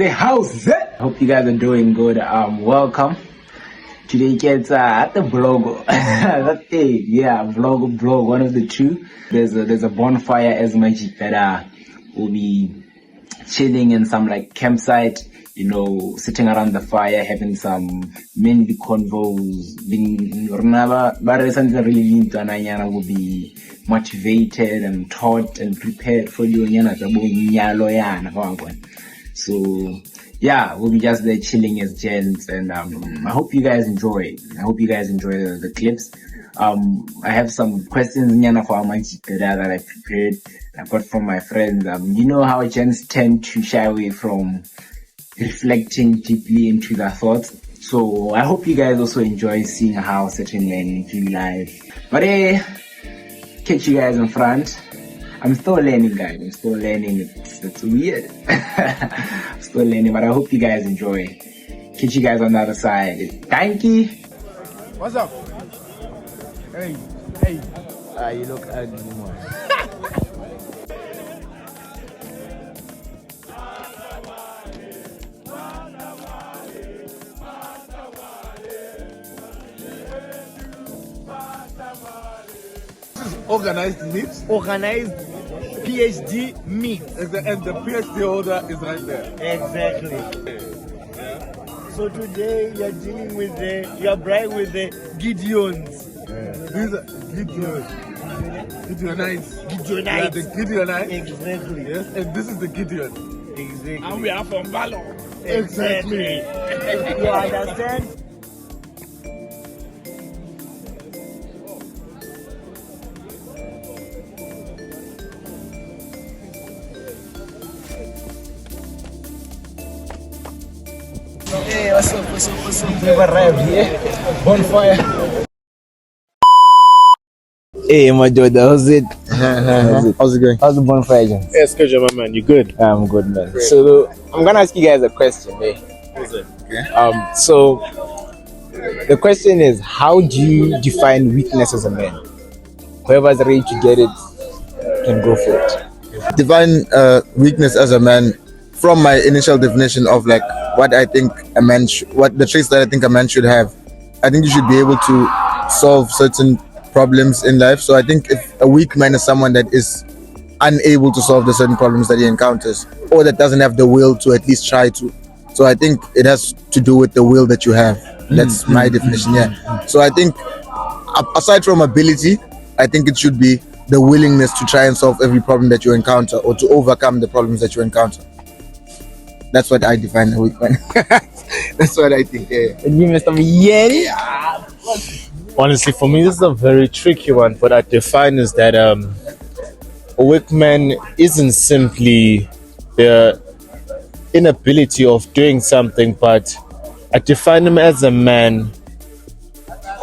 House. Hope you guys are doing good. Welcome. Today gets at the blog. That day, yeah, blog, one of the two. There's a bonfire as magic that will be chilling in some like campsite, you know, sitting around the fire, having some mainly convos, being will be motivated and taught and prepared for you. So yeah, we'll be just there chilling as gents, and I hope you guys enjoy. The clips. I have some questions that I prepared. I got from my friends. You know how gents tend to shy away from reflecting deeply into their thoughts. So I hope you guys also enjoy seeing how certain men feel life. But catch you guys in front. I'm still learning, guys. It's weird. I'm still learning, but I hope you guys enjoy. Catch you guys on the other side. Thank you. What's up? Hey. You look ugly, man. Organized meet. Organized PhD meet. And the PhD holder is right there. Exactly. Yeah. So today you're dealing with you're bright with the Gideons. Yeah. These are Gideonites. Gideonites. Yeah, the Gideonites. Exactly. Yes, and this is the Gideon. Exactly. And we are from Valor. Exactly. You understand? Hey, what's up? We've arrived here. Bonfire. Hey, my dude, how's it? How's it going? How's the bonfire, John? Yeah, Skejula, my man. You good? I'm good, man. Great. So, I'm gonna ask you guys a question, eh? What's it? Okay. So, the question is, how do you define weakness as a man? Whoever's ready to get it can go for it. Define weakness as a man from my initial definition of like what I think a man, what the traits that I think a man should have. I think you should be able to solve certain problems in life. So I think if a weak man is someone that is unable to solve the certain problems that he encounters, or that doesn't have the will to at least try to. So I think it has to do with the will that you have. That's my definition. Yeah. So I think aside from ability, I think it should be the willingness to try and solve every problem that you encounter, or to overcome the problems that you encounter. That's what I define a weak man. That's what I think. Yeah. And you, Mr. Yeti? Honestly, for me, this is a very tricky one. What I define is that a weak man isn't simply the inability of doing something, but I define him as a man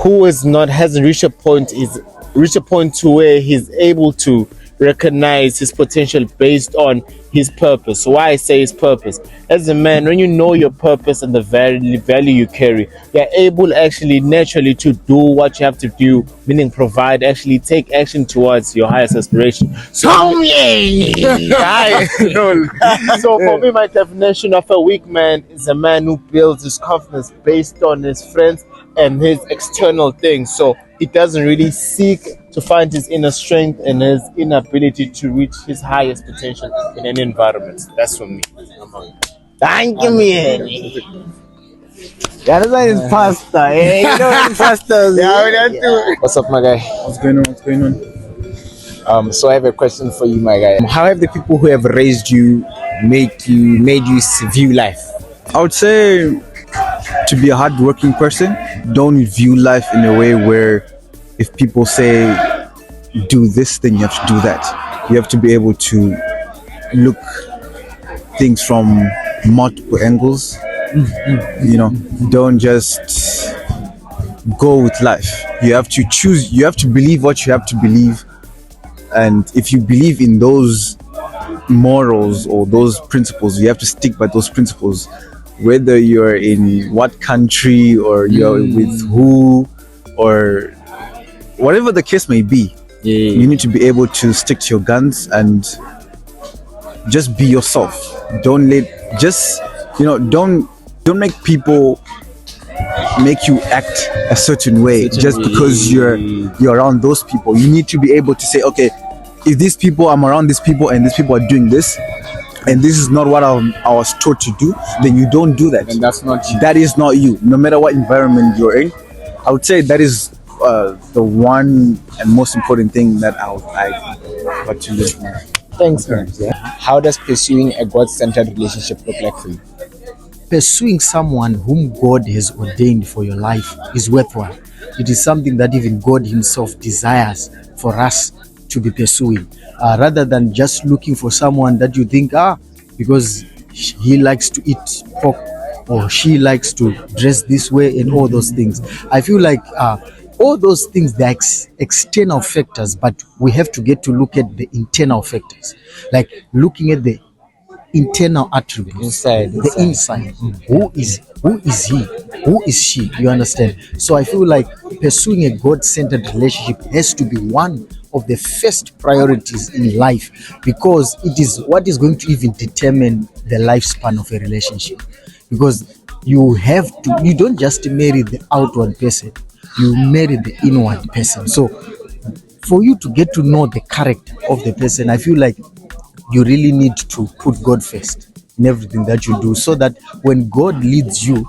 who hasn't reached a point to where he's able to recognize his potential based on his purpose. Why I say his purpose? As a man, when you know your purpose and the value you carry, you're able actually naturally to do what you have to do, meaning provide, actually take action towards your highest aspiration. So for me, my definition of a weak man is a man who builds his confidence based on his friends and his external things. So he doesn't really seek to find his inner strength and his inability to reach his highest potential in any environment. That's for me. Thank you, man. Yeah, this one is pasta, eh? You know it's pasta. Yeah. What's up, my guy? What's going on? So I have a question for you, my guy. How have the people who have raised you made you view life? I would say to be a hardworking person, don't view life in a way where if people say do this, then you have to do that. You have to be able to look things from multiple angles. Don't just go with life. You have to choose. You have to believe what you have to believe, and if you believe in those morals or those principles, you have to stick by those principles, whether you're in what country or you're with who or whatever the case may be. You need to be able to stick to your guns and just be yourself. Don't make people make you act a certain way just because you're around those people. You need to be able to say, okay, if these people, I'm around these people and these people are doing this and this is not what I was taught to do, then you don't do that. And that's not you. That is not you. No matter what environment you're in, I would say that is the one and most important thing that I would like to live now. Thanks, man. How does pursuing a God-centered relationship look like for you? Pursuing someone whom God has ordained for your life is worthwhile. It is something that even God himself desires for us to be pursuing, rather than just looking for someone that you think, because he likes to eat pork or she likes to dress this way and all those things. I feel like all those things, they're external factors, but we have to get to look at the internal factors, like looking at the internal attributes, the inside. Who is he? Who is she? You understand? So I feel like pursuing a God-centered relationship has to be one of the first priorities in life, because it is what is going to even determine the lifespan of a relationship. Because you don't just marry the outward person, you marry the inward person. So for you to get to know the character of the person, I feel like you really need to put God first in everything that you do, so that when God leads you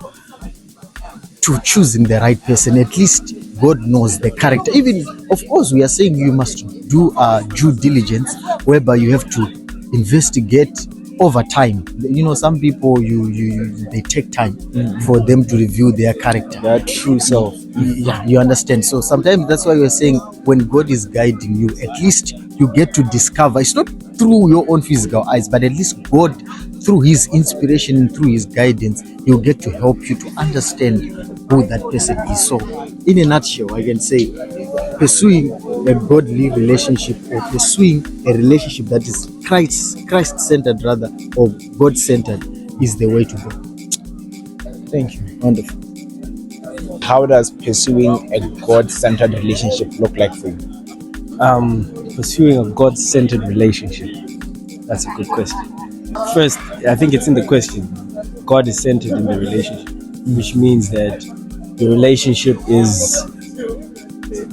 to choosing the right person, at least God knows the character. Even, of course, we are saying you must do due diligence, whereby you have to investigate over time. Some people, they take time for them to review their character, Their true self. Yeah, you understand. So sometimes that's why we're saying when God is guiding you, at least you get to discover. It's not through your own physical eyes, but at least God, through his inspiration and through his guidance, he'll get to help you to understand who that person is. So in a nutshell, I can say pursuing a godly relationship, or pursuing a relationship that is Christ-centered rather, or God-centered, is the way to go. Thank you. Wonderful. How does pursuing a God-centered relationship look like for you? Pursuing a God-centered relationship. That's a good question. First, I think it's in the question. God is centered in the relationship, which means that the relationship is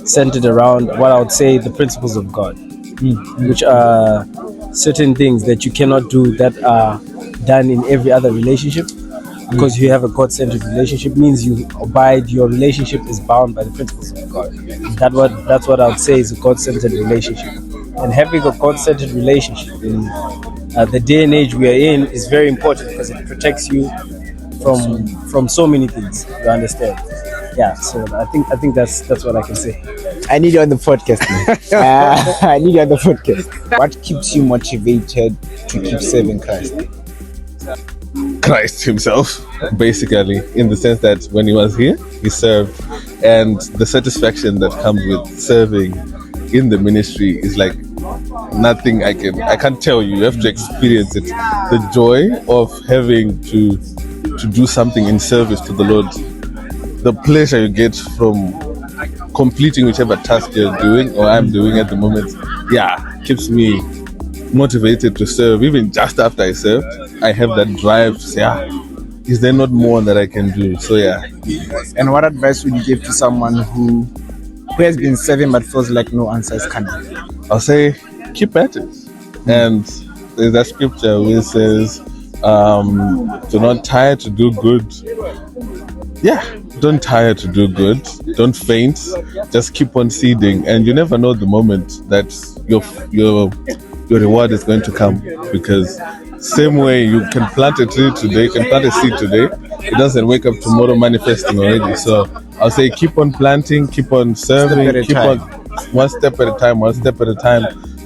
centered around what I would say the principles of God, which are certain things that you cannot do that are done in every other relationship. Because you have a God-centered relationship means your relationship is bound by the principles of God. That's what I would say is a God-centered relationship. And having a God-centered relationship in the day and age we are in is very important, because it protects you from so many things. You understand? Yeah. So I think that's what I can say. I need you on the podcast, man. I need you on the podcast. What keeps you motivated to keep serving Christ? Christ himself, basically, in the sense that when he was here, he served, and the satisfaction that comes with serving in the ministry is like nothing I can't tell you. You have to experience it. The joy of having to do something in service to the Lord, the pleasure you get from completing whichever task you're doing or I'm doing at the moment, keeps me motivated to serve. Even just after I served, I have that drive to say, is there not more that I can do? So And what advice would you give to someone who has been serving but feels like no answer is coming? I'll say keep at it. And there's that scripture where it says, do not tire to do good. Don't tire to do good. Don't faint. Just keep on seeding, and you never know the moment that your reward is going to come. Because same way you can plant a tree today, can plant a seed today, it doesn't wake up tomorrow manifesting already. So I'll say keep on planting, keep on serving, keep on one step at a time.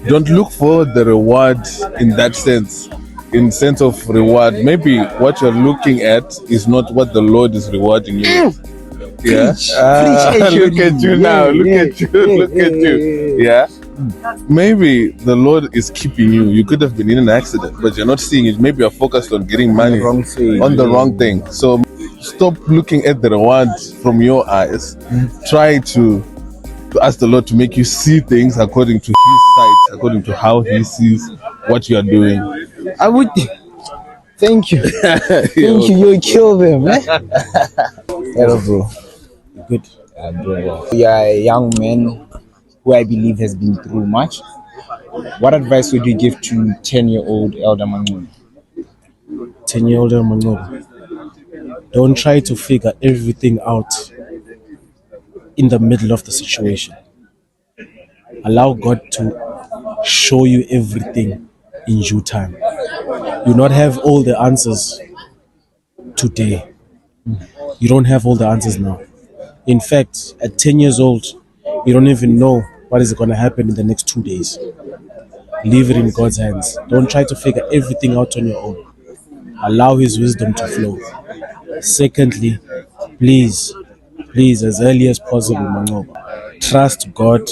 Don't look for the reward in that sense. in sense of reward. Maybe what you're looking at is not what the Lord is rewarding you with. Yeah. Look at you now. Look at you. Look at you. Yeah. Maybe the Lord is keeping you. You could have been in an accident, but you're not seeing it. Maybe you're focused on getting money on the wrong thing. So stop looking at the reward from your eyes. Try to ask the Lord to make you see things according to His sight, according to how He sees what you are doing. I would. Thank you. Thank you. You kill them, man. Hello, bro. Good. Doing well. We are a young man who I believe has been through much. What advice would you give to 10-year-old Elder Mangun? 10-year-old Mangoba. Don't try to figure everything out in the middle of the situation. Allow God to show you everything in due time. You not have all the answers today. You don't have all the answers now. In fact, at 10 years old, you don't even know what is going to happen in the next 2 days. Leave it in God's hands. Don't try to figure everything out on your own. Allow His wisdom to flow. Secondly, please, as early as possible, Mangoba, trust God.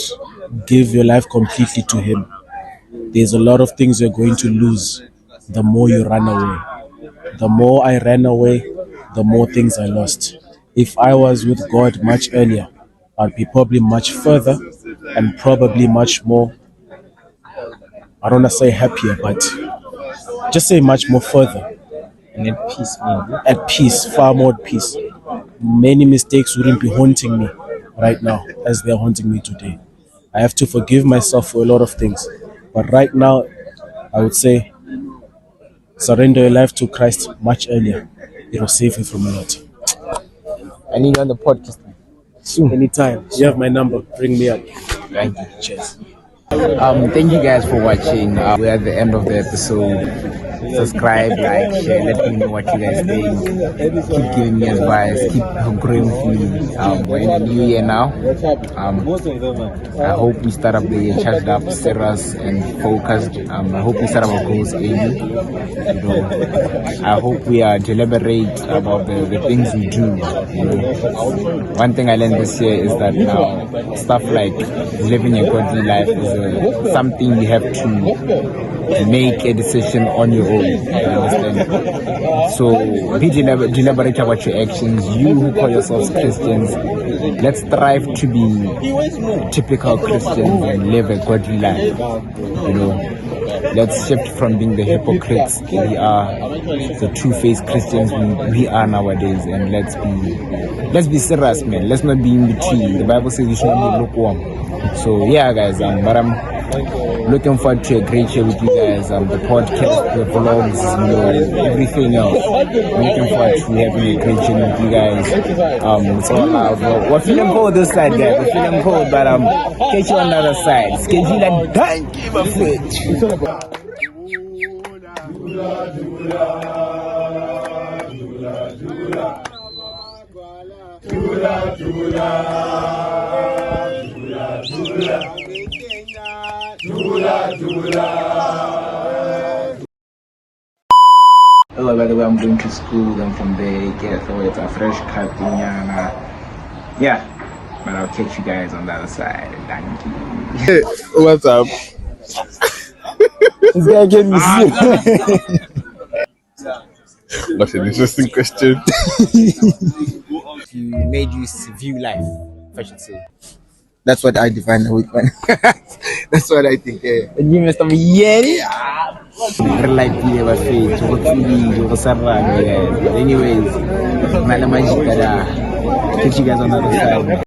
Give your life completely to Him. There's a lot of things you're going to lose the more you run away. The more I ran away, the more things I lost. If I was with God much earlier, I'd be probably much further and probably much more, I don't want to say happier, but just say much more further. And at peace, man. At peace, far more at peace. Many mistakes wouldn't be haunting me right now as they're haunting me today. I have to forgive myself for a lot of things. But right now, I would say, surrender your life to Christ much earlier. It will save you from a lot. I need you on the podcast soon. Anytime. You have my number. Bring me up. Thank you. Cheers. Thank you guys for watching. We're at the end of the episode. Subscribe, like, share, let me know what you guys think. Keep giving me advice, keep growing with me. We're in the new year now. I hope we start up the year charged up, serious and focused. I hope we start our goals early. I hope we are deliberate about the things we do. One thing I learned this year is that stuff like living a godly life is something you have to make a decision on your own. You understand? So be deliberate about your actions. You who call yourselves Christians, let's strive to be typical Christians and live a godly life. Let's shift from being the hypocrites we are, the two-faced Christians we are nowadays, and let's be serious, man. Let's not be in between. The Bible says you should not be lukewarm. So yeah, guys, but I'm looking forward to a great year with you guys. The podcast, the vlogs, everything else. I'm looking forward to having a great year with you guys. It's all out. We're feeling cold this side, guys. We're feeling cold, but catch you on the other side. Skejula, don't give a flip. Hello, by the way, I'm going to school, then from there get it's a fresh cut. Yeah, but I'll catch you guys on the other side. Thank you. Hey, what's up? This guy gave me What an interesting question. You made you view life, if I should say. That's what I define a weak man. That's what I think. Yeah. And you must have like you ever faith, anyways, catch you guys on the other side.